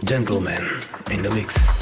Gentlemen in the mix.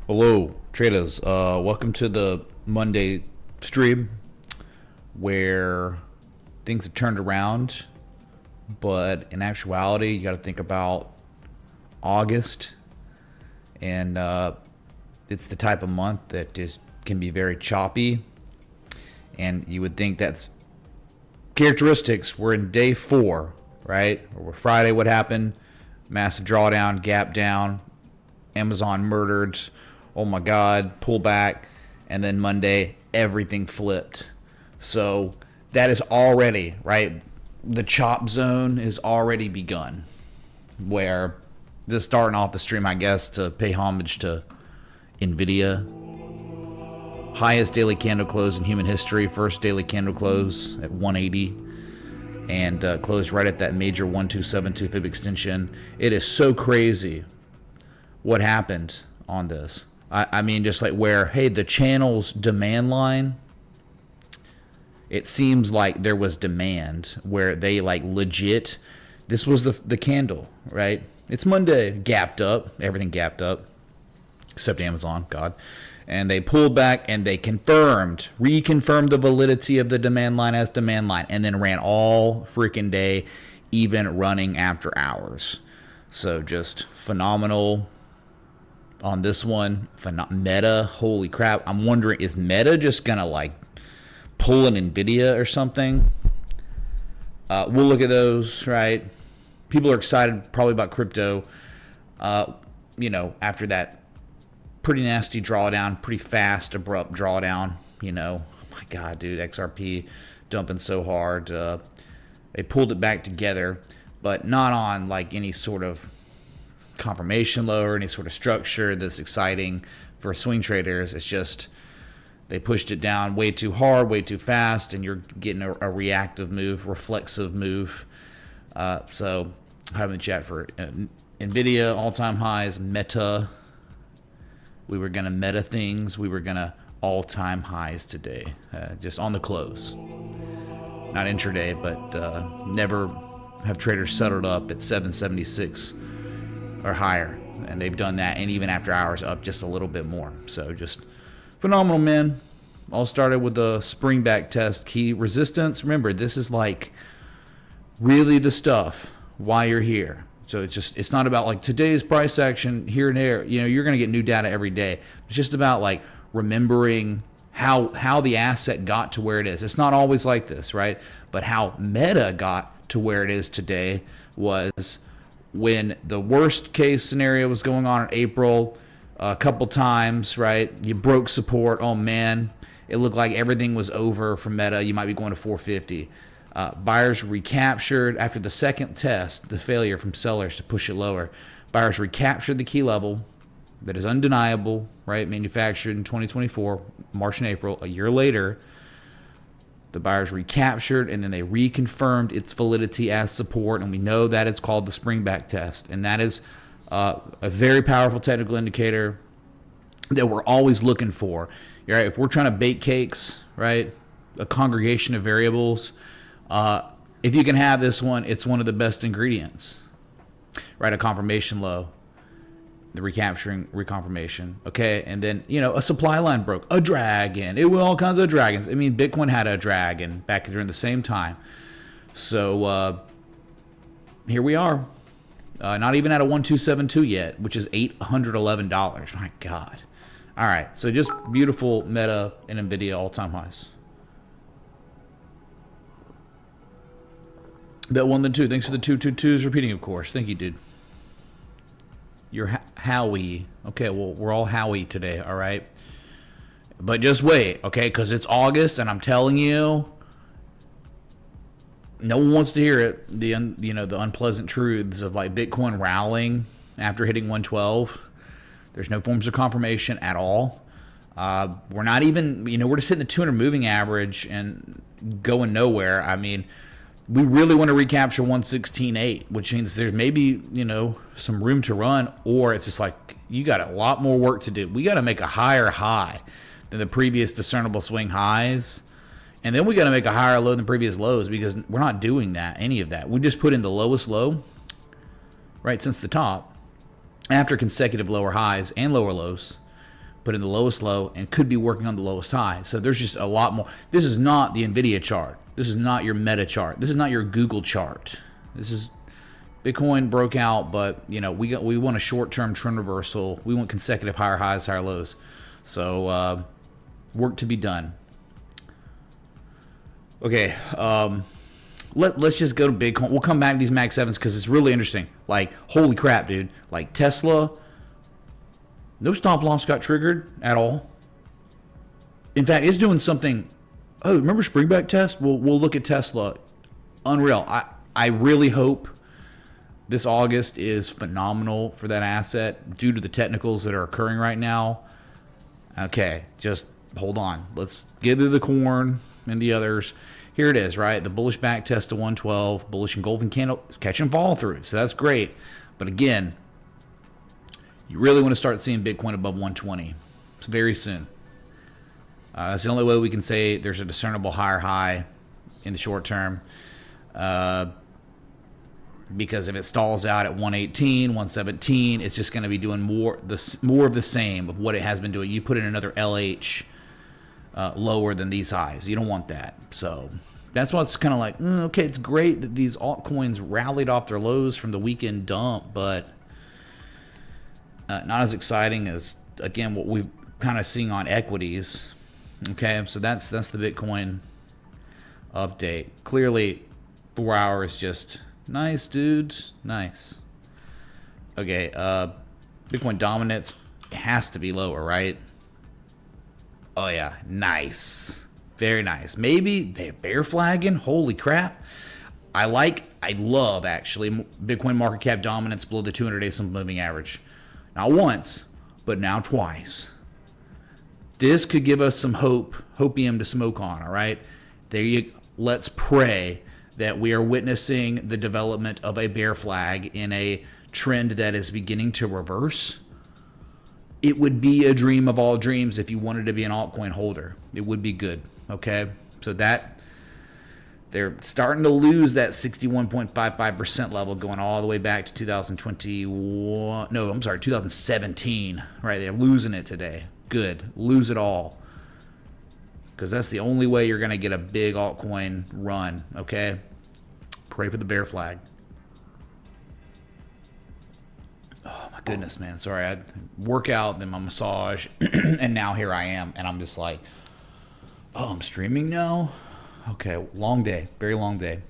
Hello, traders. Welcome to the Monday stream where things have turned around, but in actuality, you got to think about August, and it's the type of month that can be very choppy, and you would think that's characteristics. We're in day 4, right? Or Friday, what happened? Massive drawdown, gap down, Amazon murdered, oh my God, pull back, and then Monday, everything flipped. So that is already, right? The chop zone is already begun, where just starting off the stream, I guess, to pay homage to NVIDIA. Highest daily candle close in human history. First daily candle close at 180, and closed right at that major 1272 fib extension. It is so crazy what happened on this. I mean, just like where, hey, the channel's demand line, it seems like there was demand where they like legit, this was the candle, right? It's Monday, gapped up, everything gapped up, except Amazon, God. And they pulled back and they reconfirmed the validity of the demand line as demand line, and then ran all freaking day, even running after hours. So just phenomenal on this one. Meta, holy crap. I'm wondering, is Meta just going to like pull an NVIDIA or something? We'll look at those, right? People are excited probably about crypto, after that pretty nasty drawdown, pretty fast, abrupt drawdown. Oh my God, dude, XRP dumping so hard. They pulled it back together, but not on like any sort of confirmation low or any sort of structure that's exciting for swing traders. It's just they pushed it down way too hard, way too fast, and you're getting a reactive move, reflexive move. So having the chat for NVIDIA, all-time highs, Meta. We were going to meta things. We were going to all-time highs today, just on the close. Not intraday, but never have traders settled up at 776 or higher. And they've done that, and even after hours, up just a little bit more. So just phenomenal, man. All started with the spring back test. Key resistance. Remember, this is like really the stuff why you're here. So it's not about like today's price action here and there. You're going to get new data every day. It's just about like remembering how the asset got to where it is. It's not always like this, right? But how Meta got to where it is today was when the worst case scenario was going on in April a couple times, right? You broke support. Oh man, it looked like everything was over for Meta. You might be going to 450. Buyers recaptured after the second test, the failure from sellers to push it lower. Buyers recaptured the key level that is undeniable, right? Manufactured in 2024, March and April. A year later, the buyers recaptured, and then they reconfirmed its validity as support, and we know that it's called the spring back test. And that is a very powerful technical indicator that we're always looking for. Right? If we're trying to bake cakes, right, a congregation of variables, if you can have this one, it's one of the best ingredients, right? A confirmation low, the reconfirmation, okay? And then, a supply line broke, a dragon. It was all kinds of dragons. I mean, Bitcoin had a dragon back during the same time. So here we are. Not even at a 1272 yet, which is $811. My God. All right, so just beautiful Meta and NVIDIA all-time highs. Bet 1 then 2. Thanks for the 222s repeating, of course. Thank you, dude. You're Howie. Okay, well, we're all Howie today, all right? But just wait, okay? Because it's August, and I'm telling you, no one wants to hear it. The unpleasant truths of like Bitcoin rallying after hitting 112. There's no forms of confirmation at all. We're not even, we're just hitting the 200 moving average and going nowhere. I mean, we really want to recapture 116.8, which means there's maybe, some room to run, or it's just like you got a lot more work to do. We got to make a higher high than the previous discernible swing highs, and then we got to make a higher low than previous lows, because we're not doing any of that. We just put in the lowest low, right, since the top, after consecutive lower highs and lower lows, put in the lowest low and could be working on the lowest high. So there's just a lot more. This is not the NVIDIA chart. This is not your Meta chart. This is not your Google chart. This is Bitcoin broke out, but we want a short-term trend reversal. We want consecutive higher highs, higher lows. So work to be done. Okay, let's just go to Bitcoin. We'll come back to these Mag 7s because it's really interesting. Like, holy crap, dude. Like, Tesla, no stop loss got triggered at all. In fact, it's doing something. Oh, remember Springback test? We'll look at Tesla. Unreal. I really hope this August is phenomenal for that asset due to the technicals that are occurring right now. Okay, just hold on. Let's get to the corn and the others. Here it is, right? The bullish back test to 112, bullish engulfing candle, catching fall through. So that's great. But again, you really want to start seeing Bitcoin above 120. It's very soon. That's the only way we can say there's a discernible higher high in the short term. Because if it stalls out at 118, 117, it's just going to be doing more of the same of what it has been doing. You put in another LH lower than these highs. You don't want that. So that's why it's kind of like, okay, it's great that these altcoins rallied off their lows from the weekend dump, but not as exciting as, again, what we've kind of seeing on equities. Okay, so that's the Bitcoin update. Clearly, 4 hours just nice, dude. Nice. Okay, Bitcoin dominance has to be lower, right? Oh yeah, nice. Very nice. Maybe they're bear flagging. Holy crap. I love actually Bitcoin market cap dominance below the 200-day simple moving average. Not once, but now twice. This could give us some hopium to smoke on, all right? Let's pray that we are witnessing the development of a bear flag in a trend that is beginning to reverse. It would be a dream of all dreams if you wanted to be an altcoin holder. It would be good, okay? So that they're starting to lose that 61.55% level going all the way back to 2017, right? They're losing it today. Good. Lose it all. Because that's the only way you're going to get a big altcoin run, okay? Pray for the bear flag. Oh, my goodness, man. Sorry. I work out, then my massage, and now here I am. And I'm just like, oh, I'm streaming now? Okay, long day. Very long day.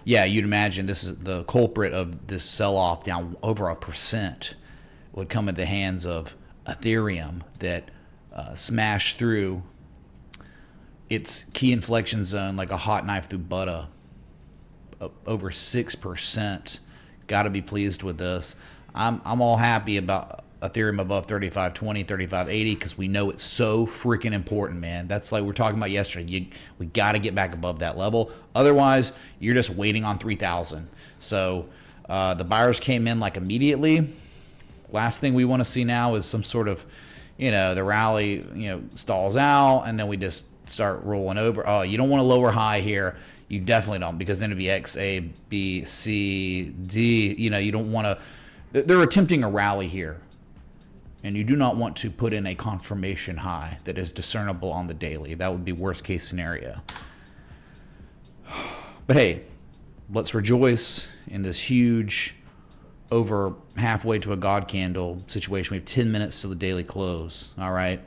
Yeah, you'd imagine this is the culprit of this sell-off down over 1% would come at the hands of Ethereum that smashed through its key inflection zone like a hot knife through butter. Over 6%. Got to be pleased with this. I'm all happy about Ethereum above 3520, 3580 because we know it's so freaking important, man. That's like we were talking about yesterday. We got to get back above that level. Otherwise, you're just waiting on 3,000. So the buyers came in like immediately. Last thing we want to see now is some sort of, the rally, stalls out, and then we just start rolling over. Oh, you don't want a lower high here. You definitely don't, because then it'd be X, A, B, C, D. You don't want to. They're attempting a rally here, and you do not want to put in a confirmation high that is discernible on the daily. That would be worst case scenario. But hey, let's rejoice in this huge, over halfway to a God candle situation. We have 10 minutes to the daily close. All right.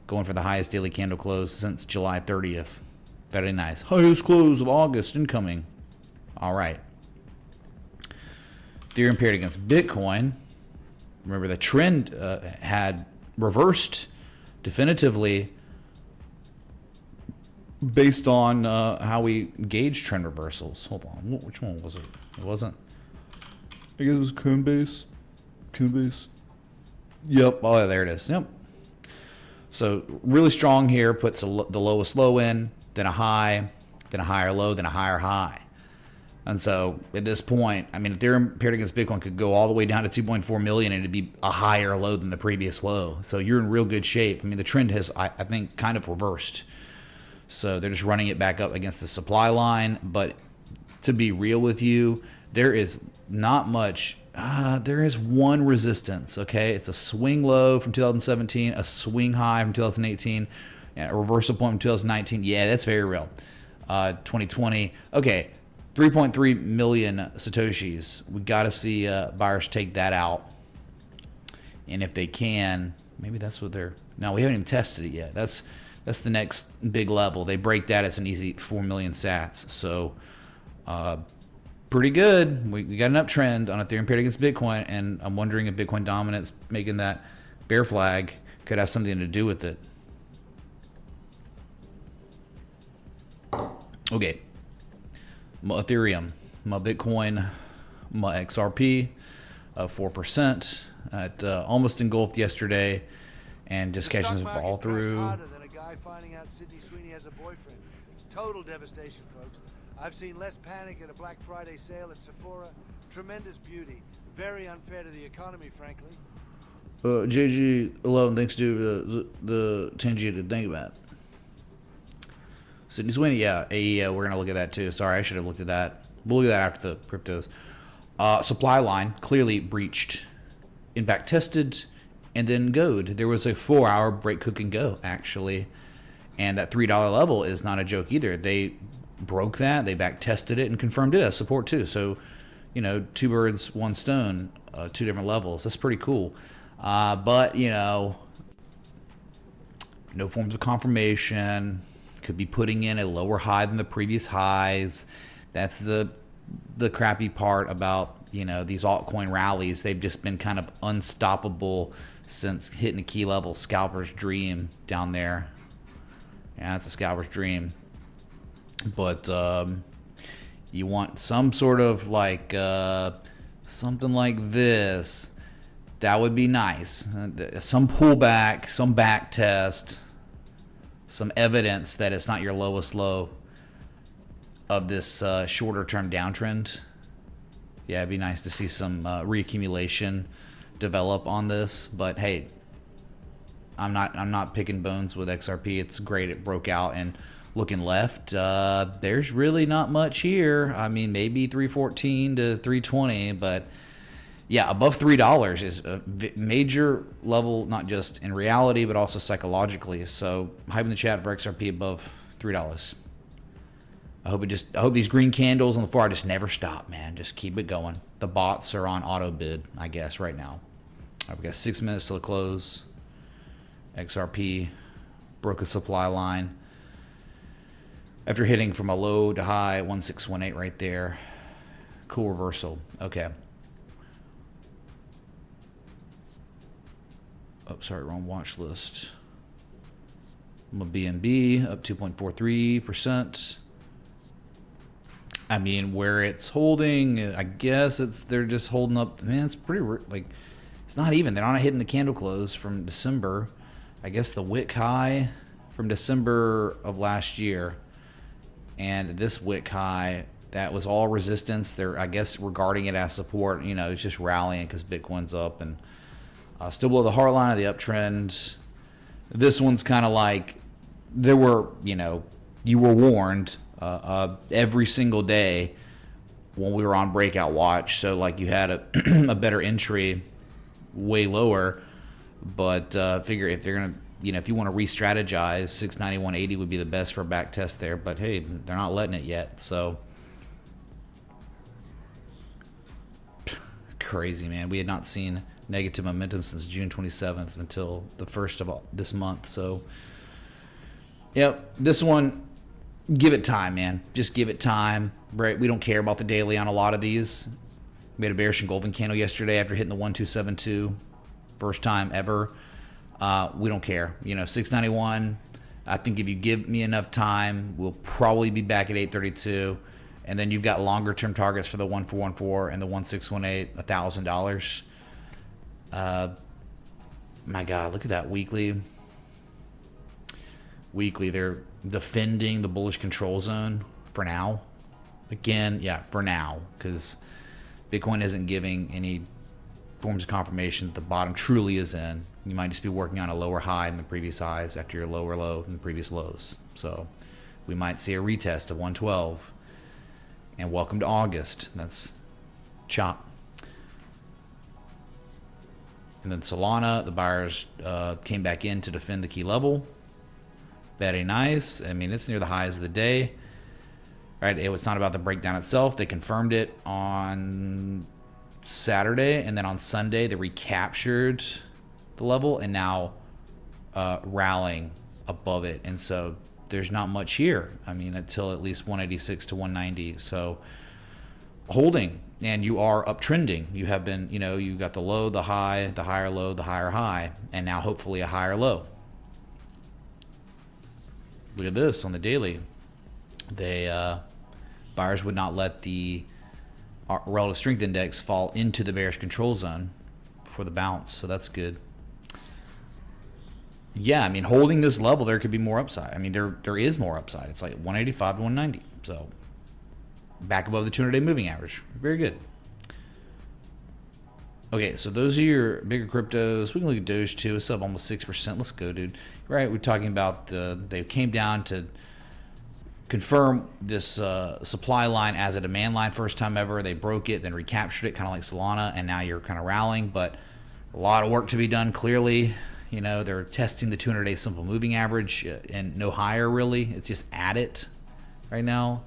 Going for the highest daily candle close since July 30th. Very nice. Highest close of August incoming. All right. Ethereum paired against Bitcoin. Remember, the trend had reversed definitively based on how we gauge trend reversals. Hold on. Which one was it? It wasn't. I guess it was Coinbase. Yep. Oh, there it is. Yep. So really strong here. Puts the lowest low in, then a high, then a higher low, then a higher high. And so at this point, Ethereum paired against Bitcoin could go all the way down to 2.4 million and it'd be a higher low than the previous low. So you're in real good shape. The trend has, I think, kind of reversed. So they're just running it back up against the supply line. But to be real with you, there is not much. There is one resistance, okay? It's a swing low from 2017, a swing high from 2018, and a reversal point from 2019. Yeah, that's very real. 2020. Okay, 3.3 million Satoshis. We got to see buyers take that out. And if they can, maybe that's what they're... No, we haven't even tested it yet. That's the next big level. They break that, it's an easy 4 million sats. So pretty good. We got an uptrend on Ethereum paired against Bitcoin, and I'm wondering if Bitcoin dominance making that bear flag could have something to do with it. Okay. My Ethereum, my Bitcoin, my XRP, 4%. It almost engulfed yesterday, and just catching some fall through. Harder than a guy finding out Sweeney has a boyfriend. Total devastation, folks. I've seen less panic at a Black Friday sale at Sephora. Tremendous beauty. Very unfair to the economy, frankly. JG11, thanks to the 10G to think about. Sweeney, yeah, AE, we're gonna look at that too. Sorry, I should have looked at that. We'll look at that after the cryptos. Supply line clearly breached. In fact, tested and then go'd. There was a 4-hour break, cook, and go, actually. And that $3 level is not a joke either. They broke that, they back tested it, and confirmed it as support too. So, you know, 2 birds, 1 stone, 2 different levels. That's pretty cool. But, you know, no forms of confirmation. Could be putting in a lower high than the previous highs. That's the crappy part about, you know, these altcoin rallies. They've just been kind of unstoppable since hitting a key level. Scalper's dream down there. Yeah, that's a scalper's dream. But you want some sort of like something like this. That would be nice. Some pullback, some back test, some evidence that it's not your lowest low of this shorter term downtrend. Yeah, it'd be nice to see some reaccumulation develop on this. But hey, I'm not picking bones with XRP. It's great. It broke out, and looking left, there's really not much here. I mean, maybe 314 to 320, but yeah, above $3 is a major level, not just in reality, but also psychologically. So hype in the chat for XRP above $3. I hope these green candles on the floor just never stop, man. Just keep it going. The bots are on auto bid, I guess, right now. All right, we got 6 minutes till the close. XRP broke a supply line after hitting from a low to high 1618 right there. Cool reversal. Okay. Oh, sorry, wrong watch list. My BNB up 2.43%. I mean, where it's holding, I guess they're just holding up. Man, it's pretty like it's not even. They're not hitting the candle close from December. I guess the wick high from December of last year, and this wick high, that was all resistance. They're, I guess, regarding it as support. You know, it's just rallying because Bitcoin's up and still below the heart line of the uptrend. This one's kind of like there were, you know, you were warned every single day when we were on breakout watch. So like you had a better entry way lower, but figure if they're gonna, you know, if you want to re-strategize, 691.80 would be the best for a back test there. But hey, they're not letting it yet. So crazy, man. We had not seen negative momentum since June 27th until the 1st of this month. So yep, this one, give it time, man. Just give it time, right? We don't care about the daily on a lot of these. We had a bearish engulfing candle yesterday after hitting the 1272, first time ever. We don't care. You know, 691. I think if you give me enough time, we'll probably be back at 832. And then you've got longer term targets for the 1414 and the 1618, $1,000. My God, look at that weekly. Weekly, they're defending the bullish control zone for now. Again, yeah, for now, because Bitcoin isn't giving any forms of confirmation that the bottom truly is in. You might just be working on a lower high than the previous highs after your lower low than the previous lows. So we might see a retest of 112. And welcome to August. That's chop. And then Solana, the buyers came back in to defend the key level. Very nice. I mean, it's near the highs of the day. right? It was not about the breakdown itself. They confirmed it on Saturday, and then on Sunday they recaptured the level and now rallying above it. And so there's not much here. I mean, until at least 186 to 190. So holding, and you are uptrending. You have been, you know, you got the low, the high, the higher low, the higher high, and now hopefully a higher low. Look at this on the daily. They buyers would not let the relative strength index fall into the bearish control zone for the bounce, so that's good. Yeah, I mean, holding this level, there could be more upside. I mean, there is more upside. It's like 185 to 190, so back above the 200-day moving average. Very good. Okay, so those are your bigger cryptos. We can look at Doge too. It's up almost 6%. Let's go, dude. Right, we're talking about they came down to confirm this supply line as a demand line first time ever. They broke it, then recaptured it, kind of like Solana, and now you're kind of rallying. But a lot of work to be done, clearly. You know, they're testing the 200-day simple moving average and no higher, really. It's just at it right now.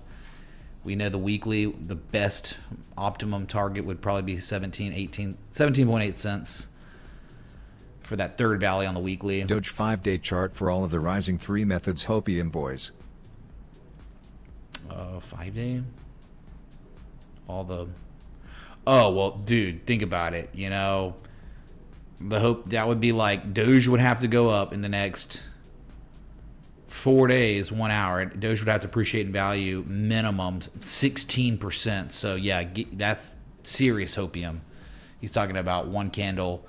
We know the weekly, the best optimum target would probably be 17.8 cents for that third valley on the weekly. Doge 5-day chart for all of the rising 3 methods, Hopium boys. 5-day? All the... Oh, well, dude, think about it. You know, the hope that would be like Doge would have to go up in the next 4 days, 1 hour. Doge would have to appreciate in value minimum 16%. So, yeah, that's serious hopium. He's talking about 1 candle,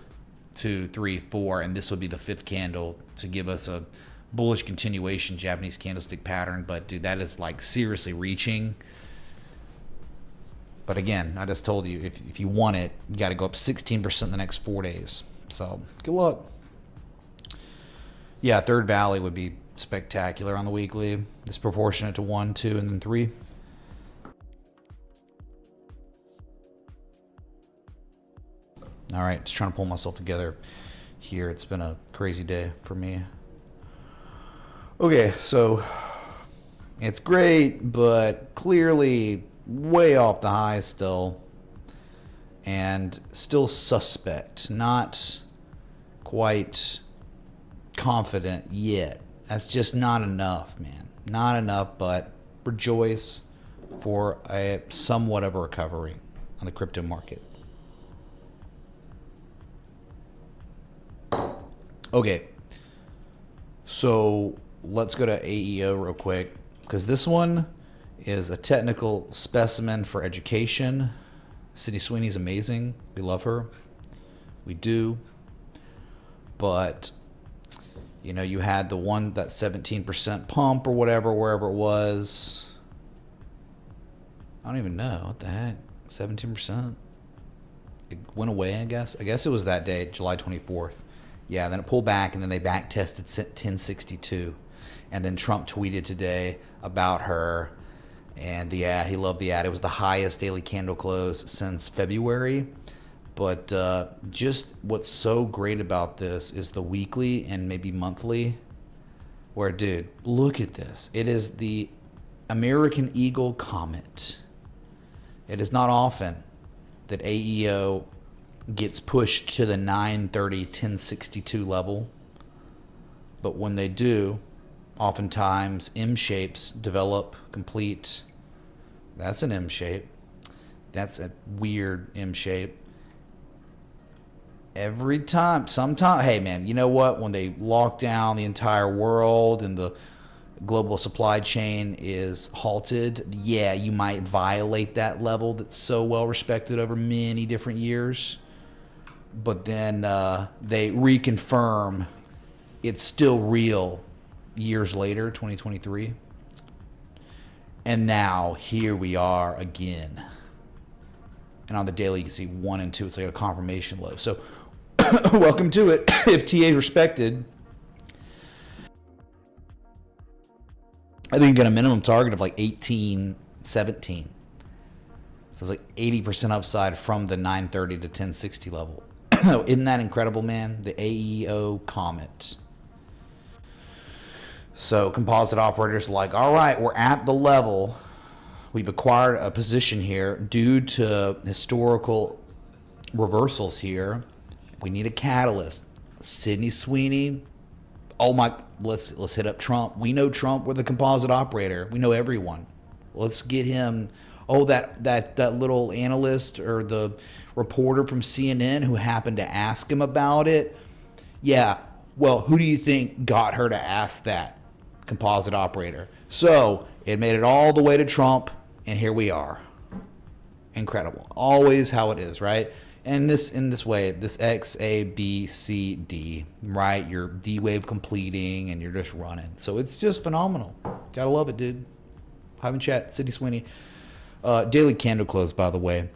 2, 3, 4, and this would be the 5th candle to give us a bullish continuation Japanese candlestick pattern. But, dude, that is, like, seriously reaching. But, again, I just told you, if you want it, you got to go up 16% in the next 4 days. So, good luck. Yeah, third valley would be spectacular on the weekly. Disproportionate to 1, 2, and then 3. All right, just trying to pull myself together here. It's been a crazy day for me. Okay, so it's great, but clearly way off the high still, and still suspect, not quite confident yet. That's just not enough, man. Not enough, but rejoice for a somewhat of a recovery on the crypto market. Okay, so let's go to AEO real quick, because this one is a technical specimen for education. Sydney Sweeney's amazing. We love her. We do. But, you know, you had the one, that 17% pump or whatever, wherever it was. I don't even know. What the heck? 17%? It went away, I guess. I guess it was that day, July 24th. Yeah, then it pulled back, and then they back tested 1062. And then Trump tweeted today about her and the ad. He loved the ad. It was the highest daily candle close since February. But just what's so great about this is the weekly and maybe monthly, where, dude, look at this. It is the American Eagle Comet. It is not often that AEO gets pushed to the 930, 1062 level. But when they do, oftentimes M shapes develop, complete. That's an M shape. That's a weird M shape. Every time, sometime, hey man, you know what? When they lock down the entire world and the global supply chain is halted, yeah, you might violate that level that's so well respected over many different years. But then they reconfirm it's still real years later, 2023. And now here we are again. And on the daily, you can see 1 and 2. It's like a confirmation low. So welcome to it. If TA is respected, I think you got a minimum target of like 18, 17. So it's like 80% upside from the 930 to 1060 level. Isn't that incredible, man? The AEO Comet. So composite operators are like, all right, we're at the level. we've acquired a position here due to historical reversals here. We need a catalyst. Sydney Sweeney. Oh my, let's hit up Trump. We know Trump. We're the composite operator. We know everyone. Let's get him. Oh, that little analyst or the reporter from CNN who happened to ask him about it. Yeah. Well, who do you think got her to ask that? Composite operator. So it made it all the way to Trump, and here we are. Incredible. Always how it is, right? And in this way, this X, A, B, C, D, right? You're D-wave completing, and you're just running. So it's just phenomenal. Gotta love it, dude. Having chat, Sydney Sweeney. Daily candle close, by the way.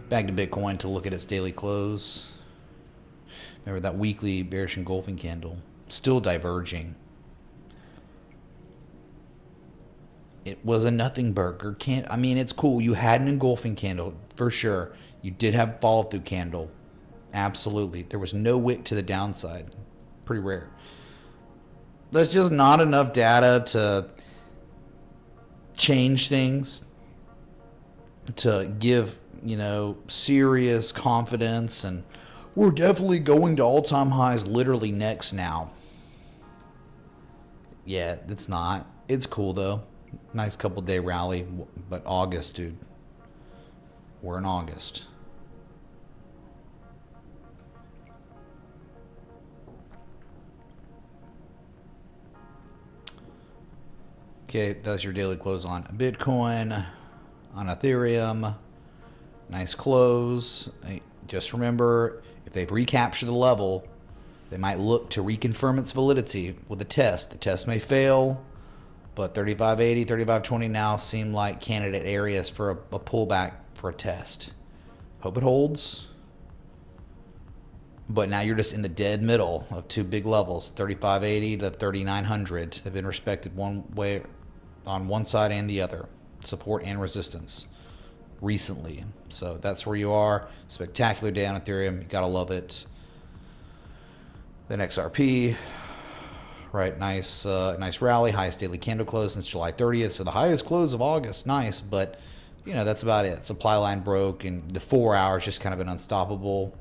Back to Bitcoin to look at its daily close. Remember that weekly bearish engulfing candle. Still diverging. It was a nothing burger. I mean, it's cool. You had an engulfing candle, for sure. You did have a follow-through candle. Absolutely. There was no wick to the downside. Pretty rare. That's just not enough data to change things, to give, serious confidence. And we're definitely going to all-time highs literally next now. Yeah, it's not. It's cool, though. Nice couple-day rally. But August, dude. We're in August. Okay, that's your daily close on Bitcoin, on Ethereum. Nice close. Just remember, if they've recaptured the level, they might look to reconfirm its validity with a test. The test may fail, but 3580, 3520 now seem like candidate areas for a pullback for a test. Hope it holds. But now you're just in the dead middle of two big levels, 3580 to 3900. They've been respected one way on one side and the other, support and resistance recently. So that's where you are. Spectacular day on Ethereum. You gotta love it. Then XRP, right? Nice rally. Highest daily candle close since July 30th. So the highest close of August. Nice, but that's about it. Supply line broke, and the 4 hours just kind of been unstoppable.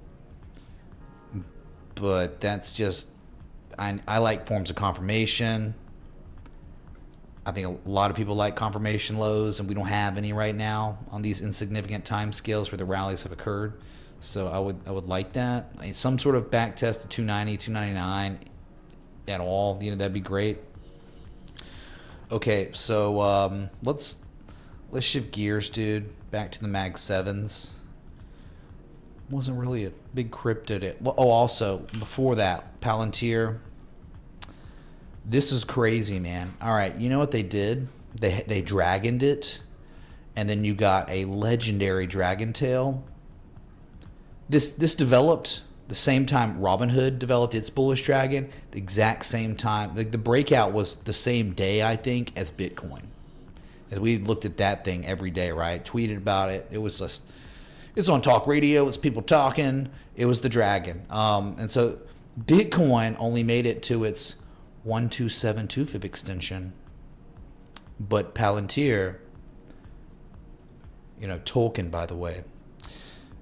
But that's just, I like forms of confirmation. I think a lot of people like confirmation lows, and we don't have any right now on these insignificant time scales where the rallies have occurred. So I would like that. Some sort of back test at 290, 299 at all. That'd be great. Okay, so let's shift gears, dude. Back to the Mag 7s. Wasn't really a big cryptid. Oh, also, before that, Palantir. This is crazy, man. All right, you know what they did? They dragoned it, and then you got a legendary dragon tail. This developed the same time Robinhood developed its bullish dragon, the exact same time. The breakout was the same day, I think, as Bitcoin. As we looked at that thing every day, right? Tweeted about it. It was just, it's on talk radio. It's people talking. It was the dragon. And so Bitcoin only made it to its 1272 fib extension, but Palantir, Tolkien, by the way,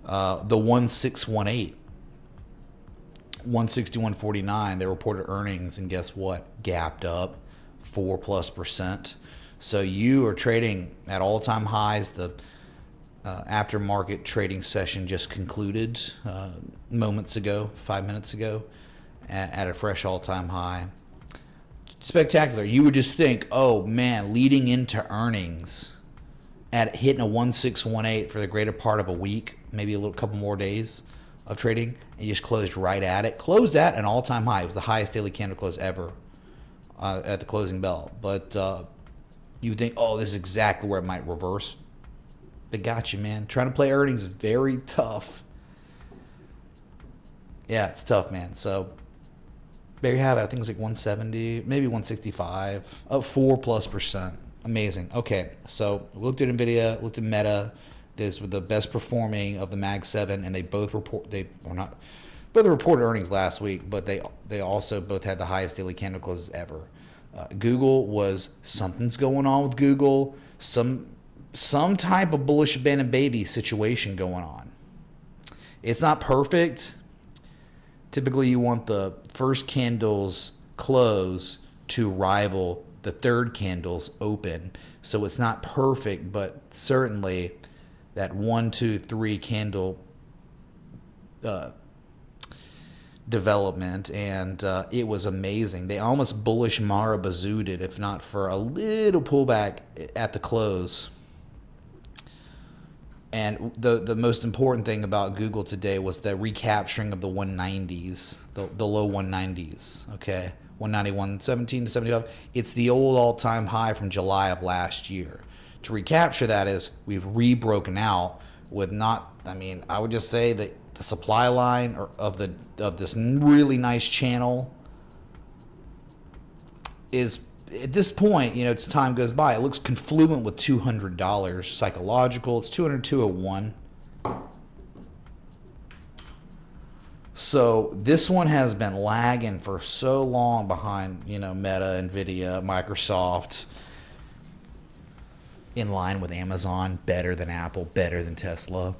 the 1618, 161.49, they reported earnings, and guess what? Gapped up 4+%. So you are trading at all-time highs. The aftermarket trading session just concluded moments ago, 5 minutes ago, at a fresh all-time high. Spectacular. You would just think, oh man, leading into earnings at hitting a 1618 for the greater part of a week, maybe a couple more days of trading, and you just closed right at it. Closed at an all-time high. It was the highest daily candle close ever at the closing bell. But you would think, oh, this is exactly where it might reverse. It got you, man. Trying to play earnings is very tough. Yeah, it's tough, man. So there you have it. I think it was like 170, maybe 165, up 4+%. Amazing. Okay, so we looked at NVIDIA, looked at Meta, These were the best performing of the Mag 7, and they both reported earnings last week, but they also both had the highest daily candle closes ever. Google was, something's going on with Google, some type of bullish abandoned baby situation going on. It's not perfect. Typically, you want the first candle's close to rival the third candle's open. So it's not perfect, but certainly that 1, 2, 3 candle development, and it was amazing. They almost bullish Mara bazooed it, if not for a little pullback at the close. And the most important thing about Google today was the recapturing of the 190s, the low 190s, okay? 191.17 to 75. It's the old all-time high from July of last year. To recapture that is we've rebroken out with I would just say that the supply line of this really nice channel is, at this point, as time goes by, it looks confluent with $200 psychological. It's 202.01. So this one has been lagging for so long behind, Meta, Nvidia, Microsoft, in line with Amazon, better than Apple, better than Tesla.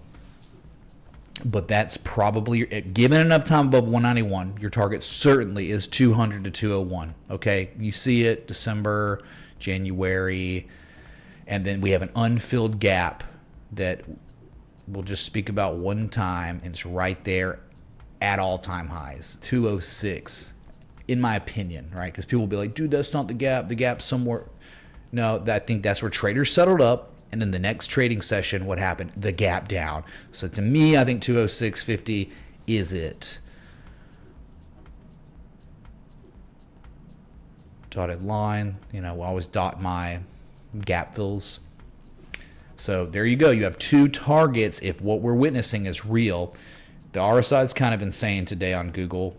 But that's probably, given enough time above 191, your target certainly is 200 to 201. Okay, you see it December, January, and then we have an unfilled gap that we'll just speak about one time, and it's right there at all-time highs, 206, in my opinion, right? Because people will be like, dude, that's not the gap. The gap's somewhere. No, I think that's where traders settled up. And then the next trading session, what happened? The gap down. So to me, I think 206.50 is it. Dotted line. I always dot my gap fills. So there you go. You have two targets if what we're witnessing is real. The RSI is kind of insane today on Google.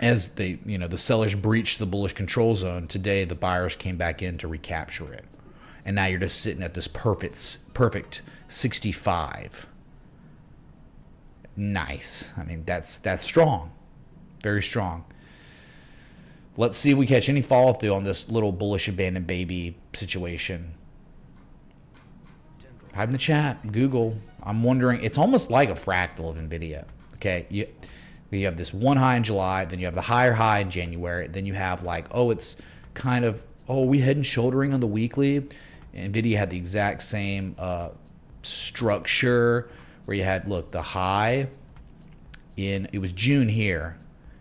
As the sellers breached the bullish control zone, today the buyers came back in to recapture it. And now you're just sitting at this perfect 65. Nice. That's strong. Very strong. Let's see if we catch any follow through on this little bullish abandoned baby situation. Type in the chat, Google. I'm wondering, it's almost like a fractal of NVIDIA. Okay, you have this one high in July, then you have the higher high in January, then you have it's kind of, we head and shouldering on the weekly. NVIDIA had the exact same structure where you had, the high it was June here,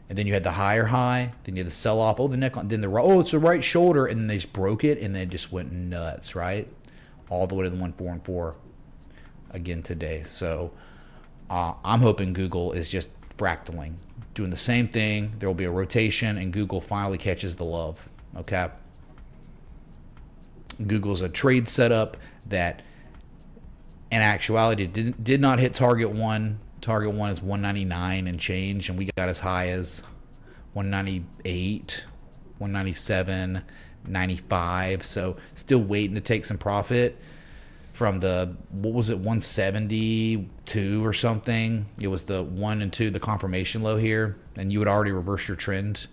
and then you had the higher high, then you had the sell-off, the neckline, then it's the right shoulder, and then they just broke it, and they just went nuts, right? All the way to the 1.44 again today. So I'm hoping Google is just fractaling, doing the same thing. There will be a rotation, and Google finally catches the love, okay? Google's a trade setup that, in actuality, did not hit target one. Target one is 199 and change, and we got as high as 198, 197, 95. So still waiting to take some profit from the, 172 or something. It was the 1 and 2, the confirmation low here, and you would already reverse your trend.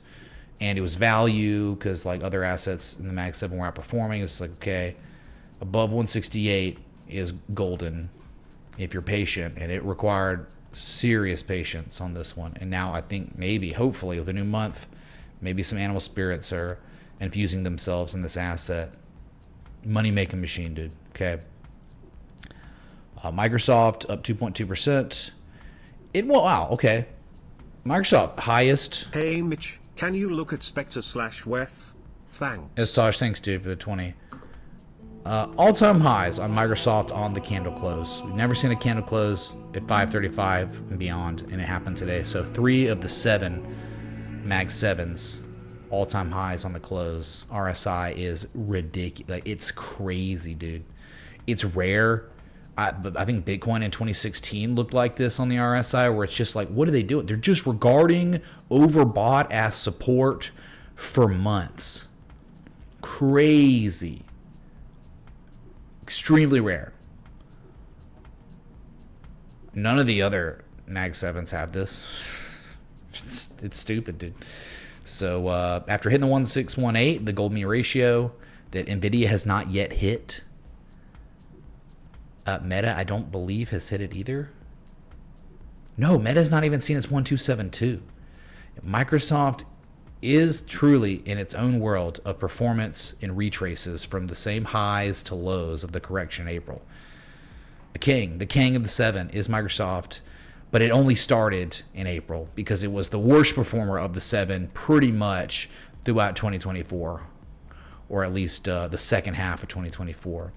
And it was value because other assets in the Mag 7 were outperforming. It's okay, above 168 is golden if you're patient, and it required serious patience on this one. And now I think hopefully with a new month, maybe some animal spirits are infusing themselves in this asset. Money making machine, dude. Okay. Microsoft up 2.2%. Wow. Okay. Microsoft highest. Hey Mitch, can you look at Spectre/Weth? Thanks. Tosh, thanks dude for the 20. All-time highs on Microsoft on the candle close. We've never seen a candle close at 535 and beyond, and it happened today. So 3 of the 7 Mag 7s all-time highs on the close. RSI is ridiculous. It's crazy, dude. It's rare. But I think Bitcoin in 2016 looked like this on the RSI, where it's just what are they doing? They're just regarding overbought as support for months. Crazy. Extremely rare. None of the other Mag 7s have this. It's stupid, dude. So after hitting the 1618, the gold mean ratio that NVIDIA has not yet hit, Meta, I don't believe, has hit it either. No, Meta's not even seen its 1272. Microsoft is truly in its own world of performance in retraces from the same highs to lows of the correction in April. The king of the 7 is Microsoft, but it only started in April because it was the worst performer of the 7 pretty much throughout 2024, or at least the second half of 2024.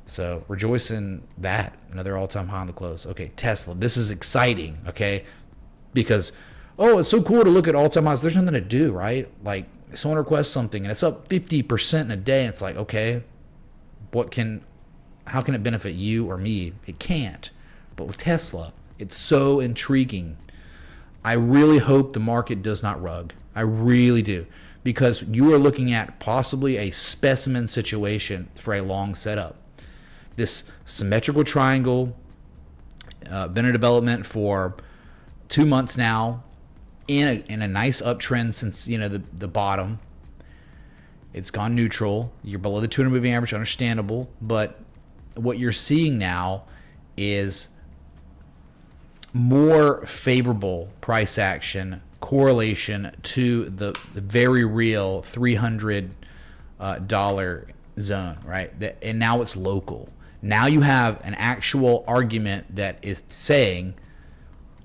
So rejoice in that. Another all-time high on the close. Okay, Tesla. This is exciting, okay? Because, oh, it's so cool to look at all-time highs. There's nothing to do, right? Like, someone requests something, and it's up 50% in a day. And it's like, okay, how can it benefit you or me? It can't. But with Tesla, it's so intriguing. I really hope the market does not rug. I really do. Because you are looking at possibly a specimen situation for a long setup. This symmetrical triangle, been in development for 2 months now, in a nice uptrend since the bottom. It's gone neutral. You're below the 200 moving average, understandable. But what you're seeing now is more favorable price action correlation to the very real $300 zone, right? And now it's local. Now you have an actual argument that is saying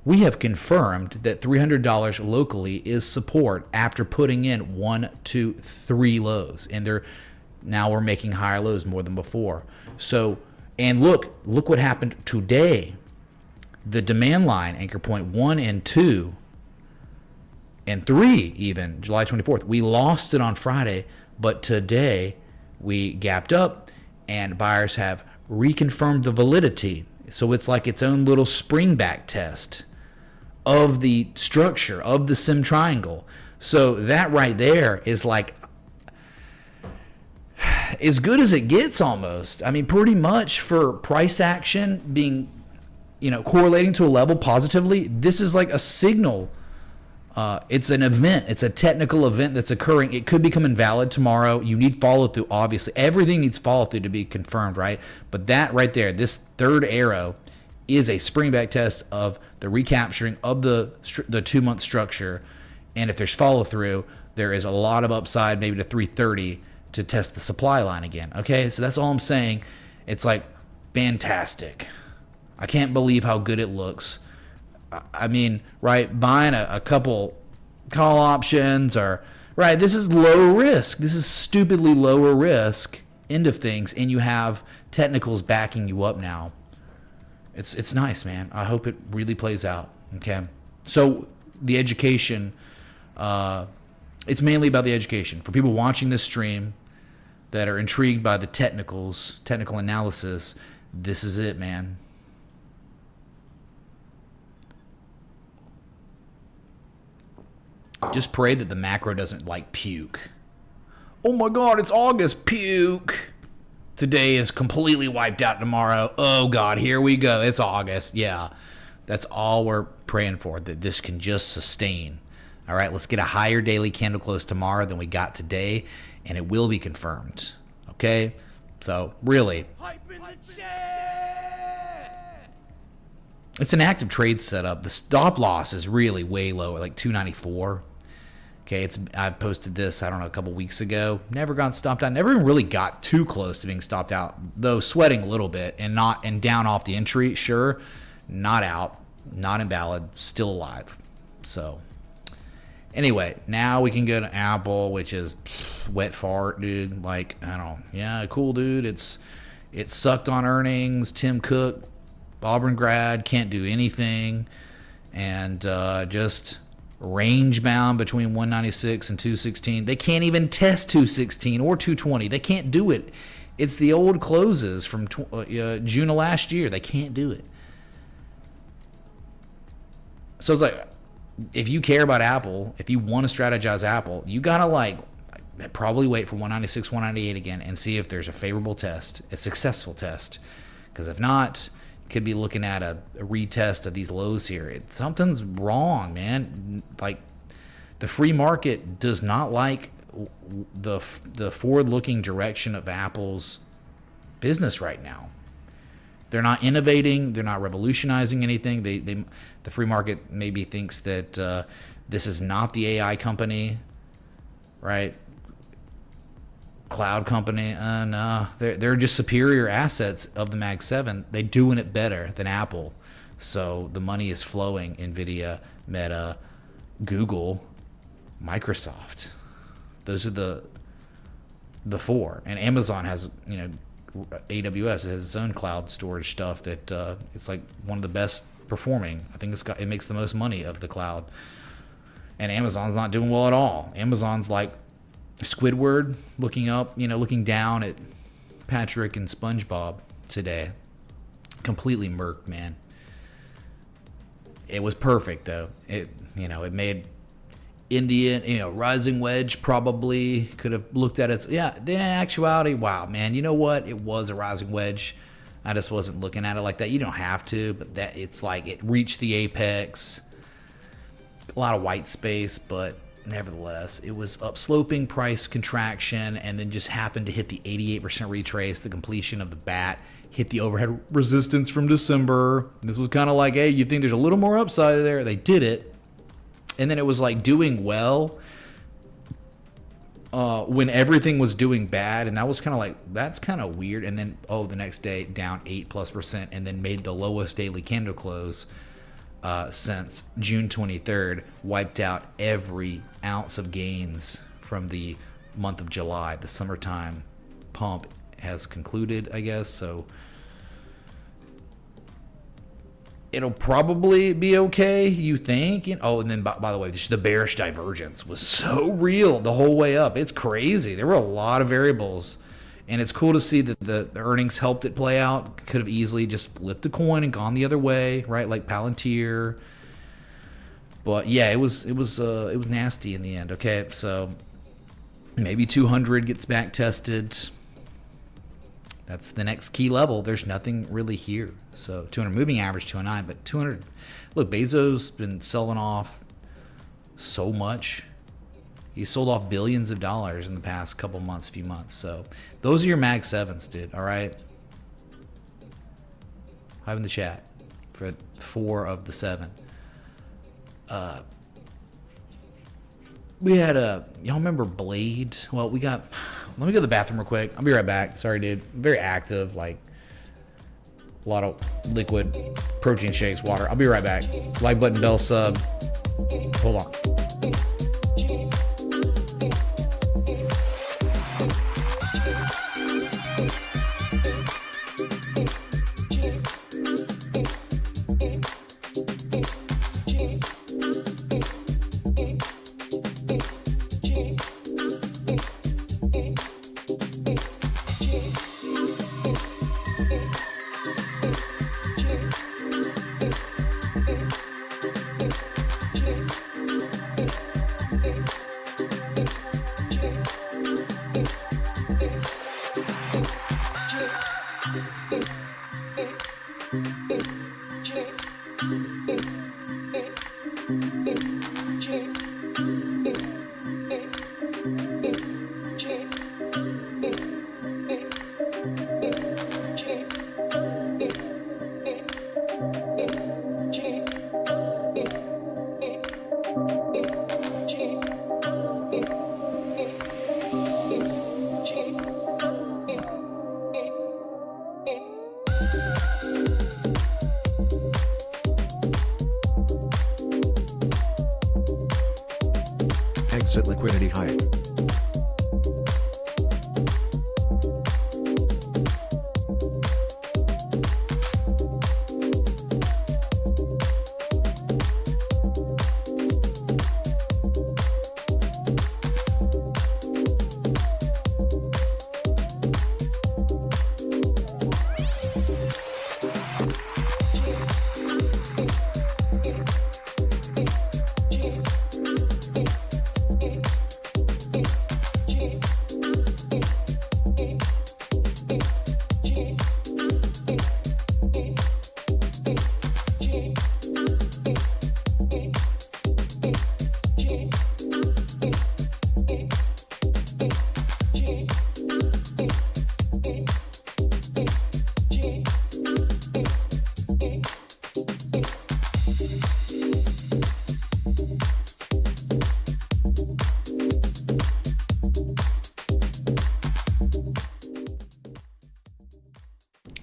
we have confirmed that $300 locally is support after putting in 1, 2, 3 lows, and now we're making higher lows more than before. So, and look what happened today. The demand line, anchor point 1 and 2 and 3, even July 24th. We lost it on Friday, but today we gapped up, and buyers have reconfirmed the validity. So it's like its own little spring back test of the structure of the sim triangle. So that right there is like as good as it gets almost. I mean, pretty much for price action being, correlating to a level positively, this is like a signal. It's an event. It's a technical event that's occurring. It could become invalid tomorrow. You need follow through, obviously. Everything needs follow through to be confirmed, right? But that right there, this third arrow, is a spring back test of the recapturing of the 2-month structure. And if there's follow through, there is a lot of upside, maybe to 330, to test the supply line again. Okay, so that's all I'm saying. It's like fantastic. I can't believe how good it looks. I mean, right, buying a couple call options right, this is low risk. This is stupidly lower risk end of things, and you have technicals backing you up now. It's nice, man. I hope it really plays out, okay? So the education, it's mainly about the education. For people watching this stream that are intrigued by the technical analysis, this is it, man. Just pray that the macro doesn't puke. Oh my God, it's August. Puke. Today is completely wiped out tomorrow. Oh God, here we go. It's August. Yeah, that's all we're praying for, that this can just sustain. All right, let's get a higher daily candle close tomorrow than we got today, and it will be confirmed. Okay? So, really. Hype in the chat! It's an active trade setup. The stop loss is really way low, like 294. Okay, I posted this, I don't know, a couple weeks ago. Never got stopped out. Never even really got too close to being stopped out, though sweating a little bit and down off the entry. Sure, not out, not invalid, still alive. So, anyway, now we can go to Apple, which is wet fart, dude. I don't know. Yeah, cool, dude. It sucked on earnings. Tim Cook, Auburn grad, can't do anything, and just range bound between 196 and 216. They can't even test 216 or 220. They can't do it. It's the old closes from June of last year. They can't do it. So it's like, if you care about Apple, if you want to strategize Apple, you gotta probably wait for 196, 198 again and see if there's a favorable test, a successful test. Because if not, could be looking at a retest of these lows here. Something's wrong, man. Like, the free market does not like the forward-looking direction of Apple's business right now. They're not innovating. They're not revolutionizing anything. The free market maybe thinks that this is not the AI company, right? Cloud company. No, they're just superior assets of the Mag 7. They're doing it better than Apple. So the money is flowing. NVIDIA, Meta, Google, Microsoft. Those are the four. And Amazon has, AWS has its own cloud storage stuff that it's like one of the best performing. I think it makes the most money of the cloud. And Amazon's not doing well at all. Amazon's like Squidward looking down at Patrick and SpongeBob today. Completely murked, man. It was perfect though. It made Indian, rising wedge probably could have looked at it. Yeah, in actuality, wow, man, you know what? It was a rising wedge. I just wasn't looking at it like that. You don't have to, but that it's like it reached the apex. A lot of white space, but nevertheless, it was upsloping price contraction and then just happened to hit the 88% retrace, the completion of the bat, hit the overhead resistance from December. This was kind of like, hey, you think there's a little more upside there? They did it. And then it was like doing well when everything was doing bad. And that was kind of like, that's kind of weird. And then, the next day down 8+%, and then made the lowest daily candle close since June 23rd, wiped out every ounce of gains from the month of July. The summertime pump has concluded, I guess. So it'll probably be okay, you think. And then, by the way, the bearish divergence was so real the whole way up. It's crazy. There were a lot of variables. And it's cool to see that the earnings helped it play out. Could have easily just flipped the coin and gone the other way, right? Like Palantir. But yeah, it was nasty in the end. Okay, so maybe 200 gets back tested. That's the next key level. There's nothing really here. So 200 moving average 209, but 200. Look, Bezos been selling off so much. He sold off billions of dollars in the past few months. So those are your Mag 7s, dude. All right. Have in the chat for 4 of the 7. We had y'all remember Blade? Well, let me go to the bathroom real quick. I'll be right back. Sorry, dude. Very active, like a lot of liquid protein shakes, water. I'll be right back. Like button, bell, sub. Hold on. Exit liquidity high.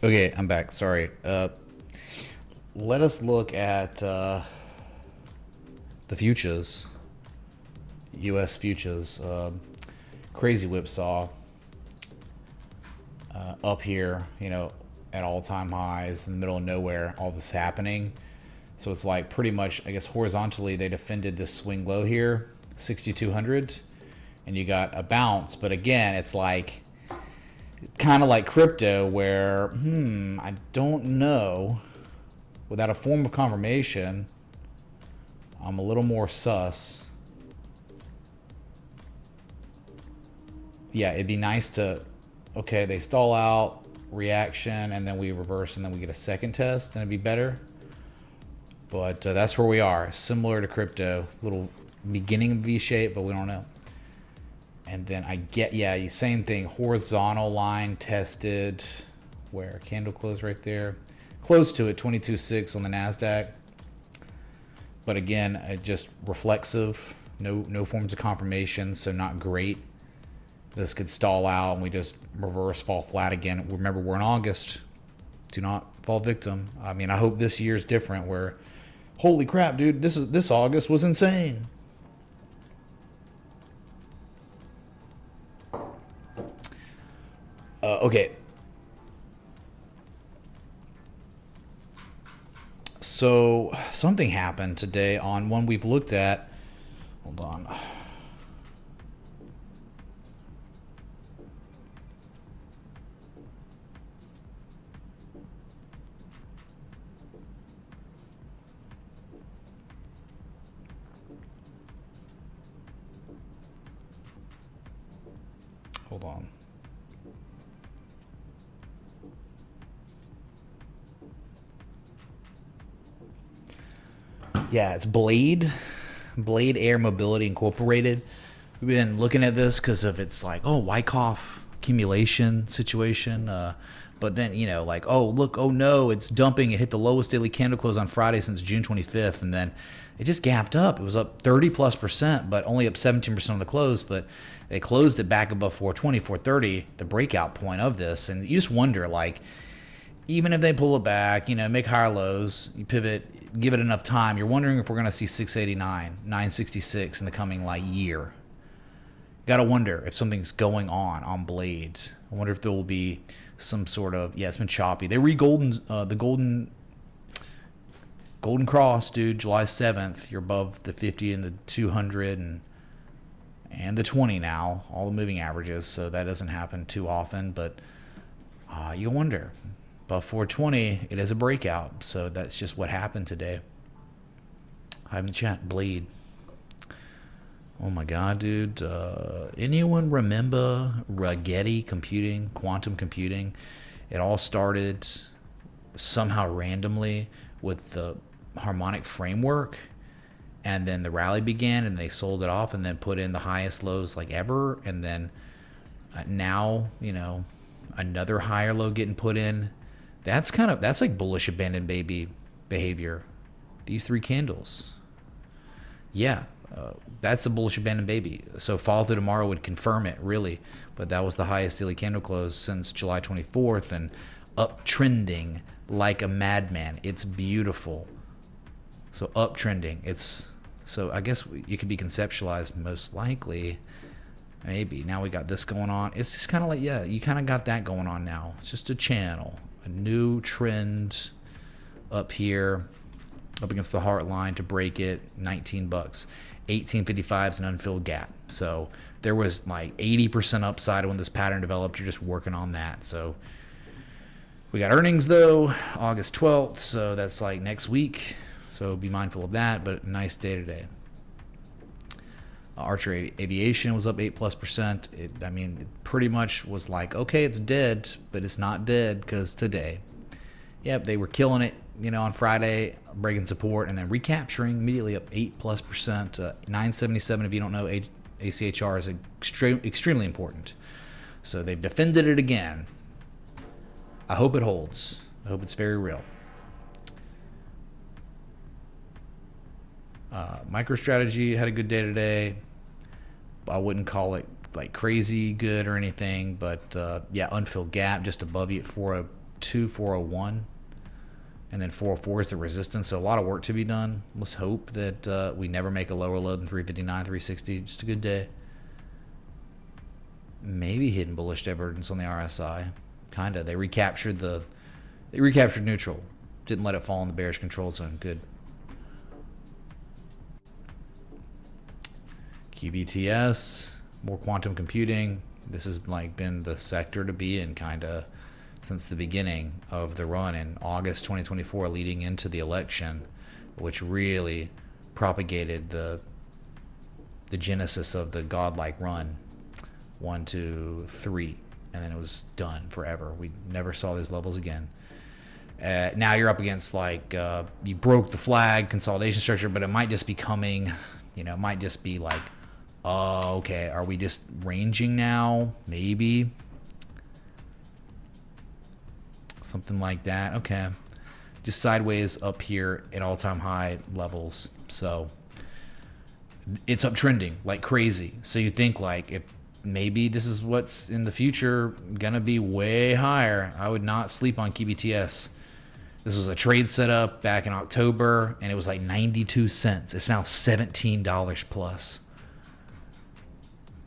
Okay, I'm back. Sorry. Let us look at the futures. U.S. futures. Crazy whipsaw. Up here, you know, at all-time highs in the middle of nowhere, all this happening. So it's like pretty much, I guess, horizontally, they defended this swing low here, 6,200. And you got a bounce. But again, it's like kind of like crypto where, I don't know. Without a form of confirmation, I'm a little more sus. Yeah, it'd be nice to, okay, they stall out, reaction, and then we reverse, and then we get a second test, and it'd be better. But that's where we are. Similar to crypto, little beginning of V-shape, but we don't know. And then I get, yeah, same thing, horizontal line tested, where candle close right there. Close to it, 22.6 on the NASDAQ. But again, just reflexive, no forms of confirmation, so not great. This could stall out and we just reverse, fall flat again. Remember, we're in August. Do not fall victim. I mean, I hope this year's different where, holy crap, dude, this August was insane. Okay. So something happened today on one we've looked at. Hold on. Hold on. Yeah, it's Blade Air Mobility Incorporated. We've been looking at this because of its like, oh, Wyckoff accumulation situation. But then, you know, like, oh, look, oh no, it's dumping. It hit the lowest daily candle close on Friday since June 25th. And then it just gapped up. It was up 30+%, but only up 17% on the close. But they closed it back above 420, 430, the breakout point of this. And you just wonder, like, even if they pull it back, you know, make higher lows, you pivot, give it enough time, you're wondering if we're going to see 689, 966 in the coming, like, year. Got to wonder if something's going on Blades. I wonder if there will be some sort of, yeah, it's been choppy. They the Golden Cross, dude, July 7th. You're above the 50 and the 200 and the 20 now, all the moving averages, so that doesn't happen too often, but you wonder. Above 420, it is a breakout, so that's just what happened today. Hi in the chat, Bleed. Oh my god, dude. Anyone remember Rigetti computing, quantum computing? It all started somehow randomly with the harmonic framework, and then the rally began, and they sold it off, and then put in the highest lows like ever, and then now, you know, another higher low getting put in. That's like bullish abandoned baby behavior. These three candles. Yeah, that's a bullish abandoned baby. So follow through tomorrow would confirm it, really. But that was the highest daily candle close since July 24th, and uptrending like a madman. It's beautiful. So uptrending. So I guess you could be conceptualized most likely. Maybe. Now we got this going on. It's just kind of like, yeah, you kind of got that going on now. It's just a channel. A new trend up here, up against the heart line to break it, $19. 1855 is an unfilled gap. So there was like 80% upside when this pattern developed. You're just working on that. So we got earnings though, August 12th. So that's like next week. So be mindful of that, but nice day today. Archer Aviation was up 8+%. It pretty much was like, okay, it's dead, but it's not dead because today, yep, they were killing it, you know, on Friday, breaking support and then recapturing immediately up 8+%. 977, if you don't know, ACHR is extremely important. So they've defended it again. I hope it holds. I hope it's very real. MicroStrategy had a good day today. I wouldn't call it like crazy good or anything, but yeah, unfilled gap just above you at 402, 401, and then 404 is the resistance. So a lot of work to be done. Let's hope that we never make a lower low than 359, 360. Just a good day. Maybe hidden bullish divergence on the RSI. Kind of. They recaptured neutral. Didn't let it fall in the bearish control zone. Good. QBTS, more quantum computing. This has like been the sector to be in kind of since the beginning of the run in August 2024 leading into the election, which really propagated the genesis of the godlike run. 1, 2, 3, and then it was done forever. We never saw these levels again. Now you're up against like you broke the flag consolidation structure, but it might just be coming, it might just be like, oh, okay, are we just ranging now? Maybe something like that. Okay, just sideways up here at all-time high levels. So it's uptrending like crazy. So you think like if maybe this is what's in the future gonna be way higher. I would not sleep on KBTS. This was a trade setup back in October, and it was like 92 cents. It's now $17 plus.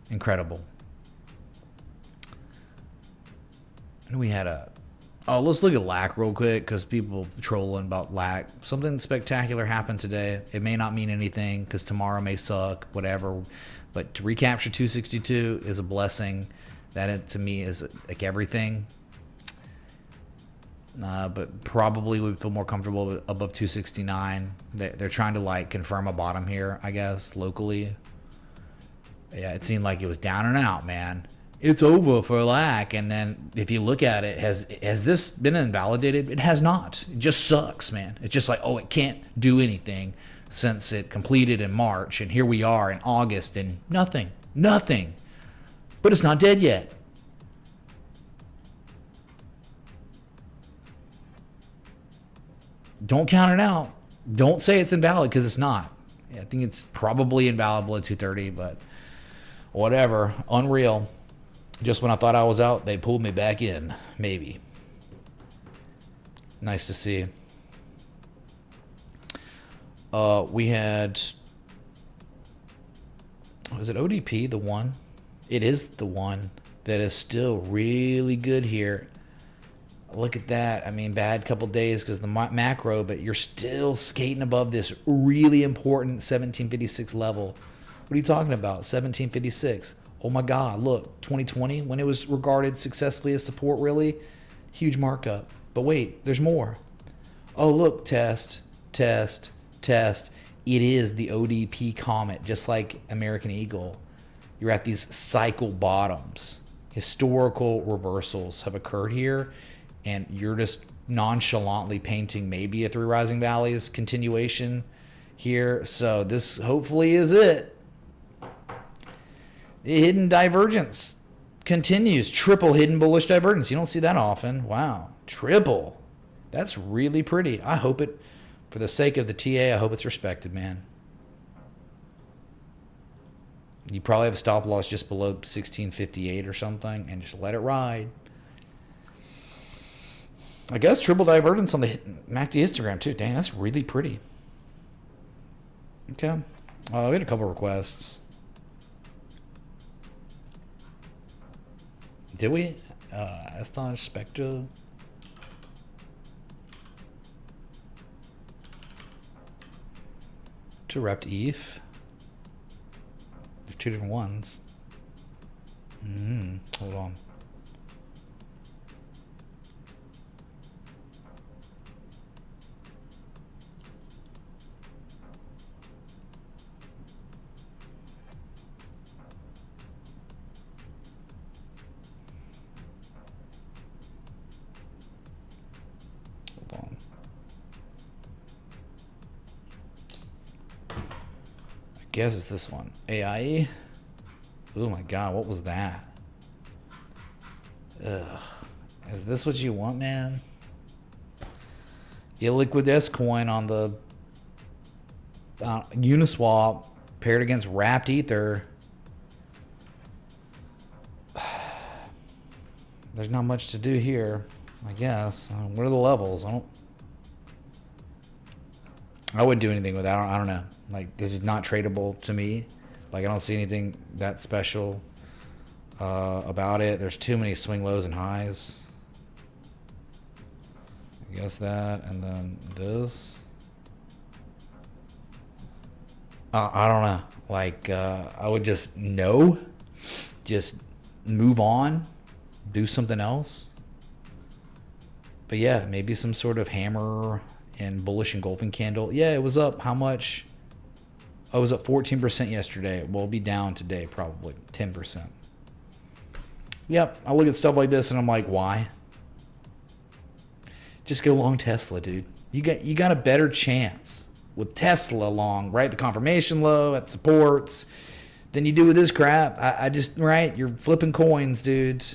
Incredible. And we had let's look at LAC real quick because people trolling about LAC. Something spectacular happened today. It may not mean anything because tomorrow may suck, whatever. But to recapture 262 is a blessing. That to me is like everything. But probably would feel more comfortable above 269. They're trying to like confirm a bottom here, I guess, locally. Yeah, it seemed like it was down and out, man. It's over for LAC. And then if you look at it, has this been invalidated? It has not. It just sucks, man. It's just like, oh, it can't do anything since it completed in March. And here we are in August and nothing. But it's not dead yet. Don't count it out. Don't say it's invalid because it's not. Yeah, I think it's probably invalid at 230, but whatever. Unreal. Just when I thought I was out, they pulled me back in. Maybe. Nice to see. We had... Was it ODP, the one? It is the one that is still really good here. Look at that. I mean, bad couple days because the macro, but you're still skating above this really important 1756 level. What are you talking about? 1756. Oh my God, look, 2020, when it was regarded successfully as support, really huge markup. But wait, there's more. Oh, look, test. It is the ODP Comet, just like American Eagle. You're at these cycle bottoms. Historical reversals have occurred here. And you're just nonchalantly painting maybe a Three Rising Valleys continuation here. So this hopefully is it. The hidden divergence continues. Triple hidden bullish divergence. You don't see that often. Wow. Triple. That's really pretty. I hope it, for the sake of the TA, I hope it's respected, man. You probably have a stop loss just below 1658 or something and just let it ride. I guess triple divergence on the MACD histogram too. Dang, that's really pretty. Okay. We had a couple requests. Did we? Aston Spectre. To Rept ETH. There's two different ones. Hold on. Guess it's this one. AIE. Oh my God, what was that? Ugh. Is this what you want, man? Illiquid S coin on the Uniswap paired against Wrapped Ether. There's not much to do here. I guess. What are the levels? I wouldn't do anything with that. I don't know. Like, this is not tradable to me. Like, I don't see anything that special about it. There's too many swing lows and highs. I guess that, and then this. I don't know. Like, I would just move on, do something else. But yeah, maybe some sort of hammer and bullish engulfing candle. Yeah, it was up how much? I was up 14% yesterday. We'll be down today, probably 10%. Yep, I look at stuff like this and I'm like, why? Just go long Tesla, dude. You got a better chance with Tesla long, right? The confirmation low at supports than you do with this crap. I just, right? You're flipping coins, dude,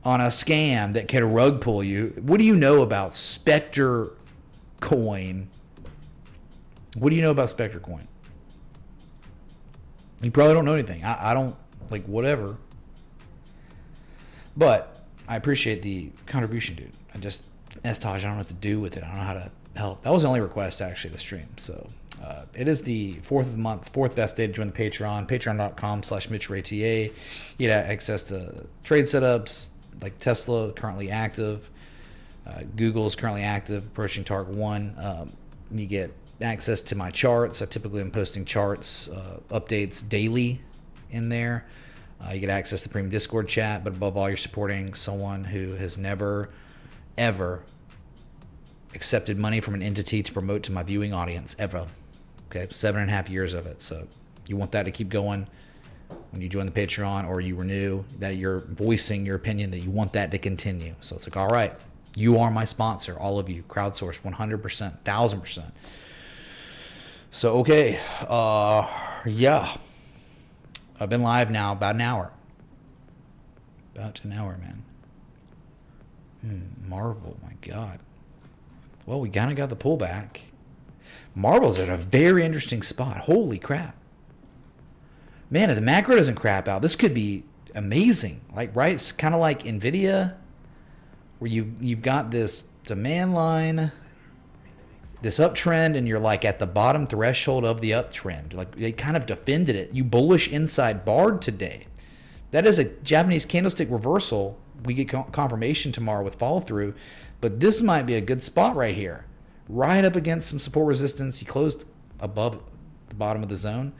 on a scam that can rug pull you. What do you know about Spectre coin? What do you know about Spectre coin? You probably don't know anything. I don't, like, whatever. But I appreciate the contribution, dude. Taj, I don't know what to do with it. I don't know how to help. That was the only request, actually, of the stream. So it is the 4th of the month, 4th best day to join the Patreon, patreon.com/MitchRayTA. You get access to trade setups, like Tesla, currently active. Google is currently active, approaching target 1. You get access to my charts. I typically am posting charts, updates daily in there. You get access to the premium Discord chat, but above all, you're supporting someone who has never, ever accepted money from an entity to promote to my viewing audience, ever. Okay, 7.5 years of it. So you want that to keep going when you join the Patreon or you renew, that you're voicing your opinion, that you want that to continue. So it's like, all right, you are my sponsor, all of you, crowdsourced 100%, 1000%. So, okay, yeah. I've been live now about an hour. About an hour, man. Marvel, my God. Well, we kind of got the pullback. Marvel's in a very interesting spot. Holy crap. Man, if the macro doesn't crap out, this could be amazing. Like, right? It's kind of like NVIDIA, where you've got this demand line, this uptrend, and you're like at the bottom threshold of the uptrend. Like, they kind of defended it. You bullish inside barred today. That is a Japanese candlestick reversal. We get confirmation tomorrow with follow through, but this might be a good spot right here, right up against some support resistance. He closed above the bottom of the zone,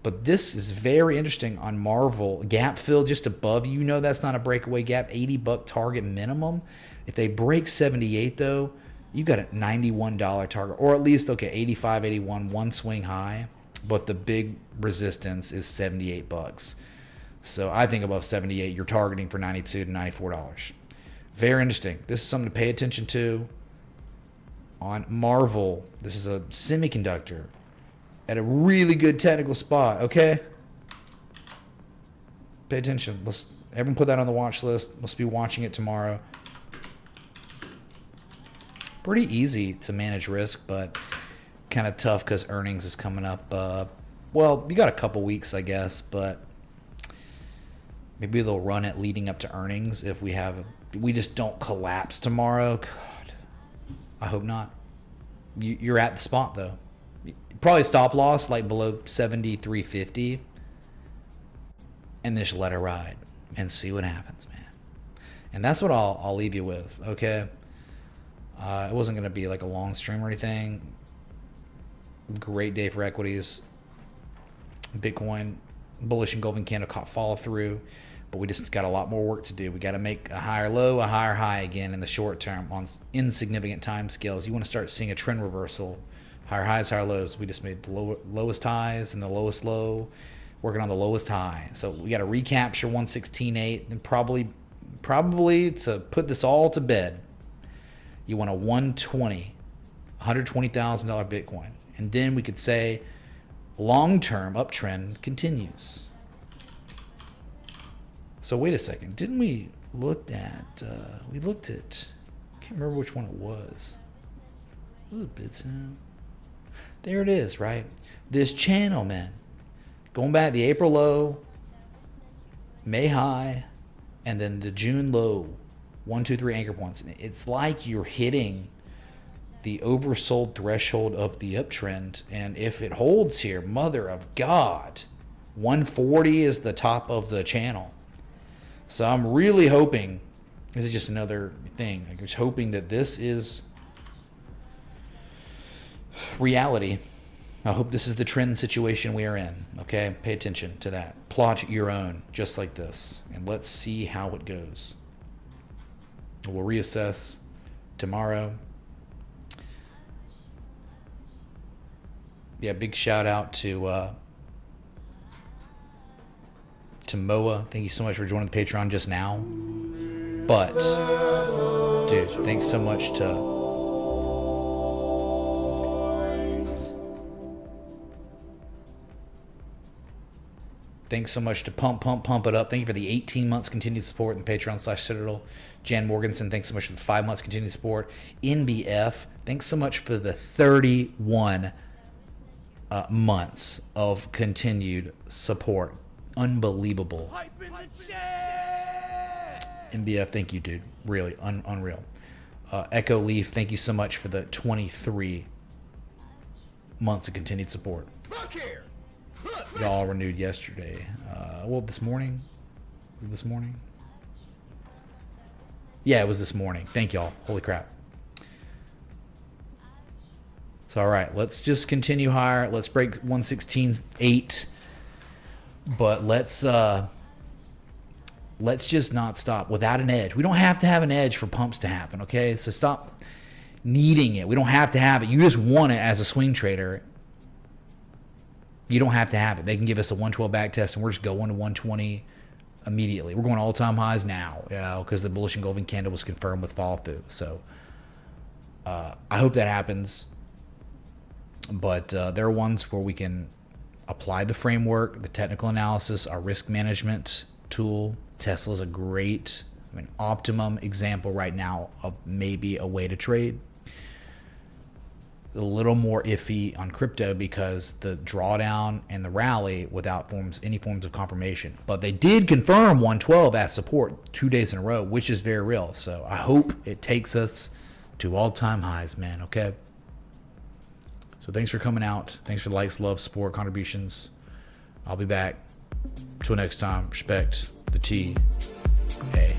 but this is very interesting on Marvel. Gap fill just above. You know that's not a breakaway gap. $80 target minimum. If they break 78 though, you got a $91 target, or at least, okay, 85, 81, one swing high, but the big resistance is $78. So I think above 78, you're targeting for $92 to $94. Very interesting. This is something to pay attention to on Marvel. This is a semiconductor at a really good technical spot, okay? Pay attention. Let's everyone put that on the watch list. Let's be watching it tomorrow. Pretty easy to manage risk, but kind of tough because earnings is coming up. Well, you got a couple weeks, I guess, but maybe they'll run it leading up to earnings if we just don't collapse tomorrow. God, I hope not. You're at the spot, though. Probably stop loss like below 73.50, and just let it ride and see what happens, man. And that's what I'll leave you with, okay? It wasn't going to be like a long stream or anything. Great day for equities. Bitcoin, bullish engulfing candle caught follow through, but we just got a lot more work to do. We got to make a higher low, a higher high again in the short term on insignificant time scales. You want to start seeing a trend reversal. Higher highs, higher lows. We just made the lowest highs and the lowest low, working on the lowest high. So we got to recapture 116.8 and probably to put this all to bed, you want a $120,000 Bitcoin. And then we could say long-term uptrend continues. So wait a second. Didn't we look at, I can't remember which one it was. Was it Bitstamp? There it is, right? This channel, man. Going back the April low, May high, and then the June low. 1, 2, 3 anchor points. It's like you're hitting the oversold threshold of the uptrend, and if it holds here, mother of God, 140 is the top of the channel. So I'm really hoping, this is just another thing, I'm just hoping that this is reality. I hope this is the trend situation we are in. Okay, pay attention to that. Plot your own, just like this, and let's see how it goes. We'll reassess tomorrow. Yeah, big shout out to Moa. Thank you so much for joining the Patreon just now. But, dude, thanks so much to Pump It Up. Thank you for the 18 months continued support in Patreon/Citadel. Jan Morganson, thanks so much for the 5 months continued support. NBF, thanks so much for the 31 months of continued support. Unbelievable. NBF, thank you, dude. Really, unreal. Echo Leaf, thank you so much for the 23 months of continued support. Look here. Y'all renewed yesterday. Well, this morning. Was it this morning? Yeah, it was this morning. Thank y'all. Holy crap. So, all right, let's just continue higher. Let's break 116.8. But let's just not stop without an edge. We don't have to have an edge for pumps to happen, okay? So stop needing it. We don't have to have it. You just want it as a swing trader. You don't have to have it. They can give us a 112 back test, and we're just going to 120 immediately. We're going all-time highs now, because the bullish engulfing candle was confirmed with fall-through. So I hope that happens. But there are ones where we can apply the framework, the technical analysis, our risk management tool. Tesla's a great, optimum example right now of maybe a way to trade. A little more iffy on crypto because the drawdown and the rally without any forms of confirmation. But they did confirm 112 as support 2 days in a row, which is very real. So I hope it takes us to all-time highs, man, okay? So thanks for coming out. Thanks for the likes, love, support, contributions. I'll be back. Till next time, respect the T. Hey.